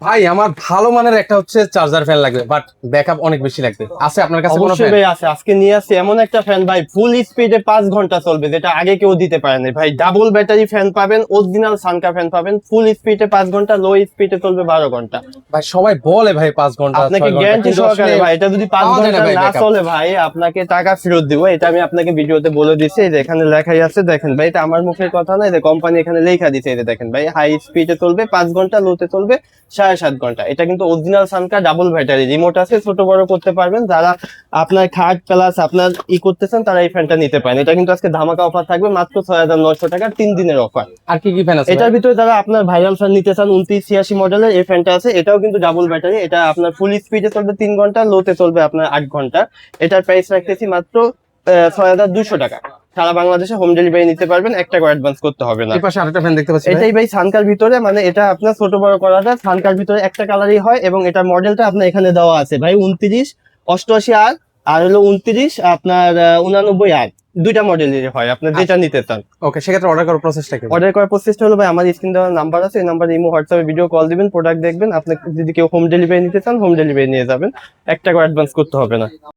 ভাই আমার ভালো মানের একটা হচ্ছে চার্জার ফ্যান লাগবে, বাট ব্যাকআপ অনেক বেশি লাগবে। আছে আপনার কাছে কোনো অবশ্যই ফ্যান? ভাই আছে, আজকে নিয়ে আসছি এমন একটা ফ্যান ভাই, ফুল স্পিডে 5 ঘন্টা চলবে, যেটা আগে কেউ দিতে পারে না ভাই। ডাবল ব্যাটারি ফ্যান পাবেন, অরিজিনাল সানকা ফ্যান পাবেন, ফুল স্পিডে 5 ঘন্টা, লো স্পিডে চলবে 12 ঘন্টা। ভাই সবাই বলে ভাই 5 ঘন্টা আপনাকে 6 ঘন্টা, গ্যারান্টি কিন্তু আসলে সহকারে ভাই, এটা যদি পাঁচ পাওয়া যায় না ঘন্টা ভাই না ব্যাকআপ। চলে ভাই, আপনাকে টাকা ফেরত দিব। এটা আমি আপনাকে ভিডিওতে বলে দিচ্ছি, এই যে এখানে লেখাই আছে দেখেন ভাই, এটা আমার মুখের কথা না, যে কোম্পানি এখানে লেখা দিচ্ছে। এই যে দেখেন ভাই, হাই স্পিডে চলবে 5 ঘন্টা, লোতে চলবে 7.5 ঘন্টা। এটা কিন্তু অরিজিনাল সানকা, ডাবল ব্যাটারি, রিমোট আছে, ছোট বড় করতে পারবেন। যারা আপনার খাট প্লাস আপনার করতেছেন তারা এই ফ্যানটা নিতে পারেন। এটা কিন্তু আজকে ধামাকা অফার থাকবে, মাত্র 6,900 টাকা, 3 দিনের অফার। আর কি কি ফ্যান আছে ভাই? এটার ভিতরে যারা আপনার ভাইরাল ফ্যান নিতে চান, 2986 মডেলের এই ফ্যানটা আছে। এটাও কিন্তু ডাবল ব্যাটারি, এটা আপনার ফুল স্পিডে চলবে 3 ঘন্টা, লোতে চলবে আপনার 8 ঘন্টা। এটার প্রাইস রাখতেছি মাত্র 6,200 টাকা। সারা বাংলাদেশে হোম ডেলিভারি নিতে পারবেন, 1 টাকা অ্যাডভান্স করতে হবে না। এই পাশে আরেকটা ফ্যান দেখতে পাচ্ছি ভাই। এটাই ভাই সানকার ভিতরে, মানে এটা আপনার ছোট বড় করা যায়। সানকার ভিতরে একটা কালারই হয়, এবং এটার মডেলটা আপনার এখানে দেওয়া আছে ভাই, 29 88 আর আর হলো 29 আপনার 89 আর, দুইটা মডেলেরই হয়, আপনার যেটা নিতে চান। ওকে, সেক্ষেত্রে অর্ডার করার প্রসেসটা কি? অর্ডার করার প্রসেসটা হলো ভাই, আমার স্ক্রিন দেওয়ার নাম্বার আছে, এই নাম্বারে ইমো হোয়াটসঅ্যাপে ভিডিও কল দিবেন, প্রোডাক্ট দেখবেন। আপনি যদি কেউ হোম ডেলিভারি নিতে চান, হোম ডেলিভারি নিয়ে যাবেন, 1 টাকা অ্যাডভান্স করতে হবে না।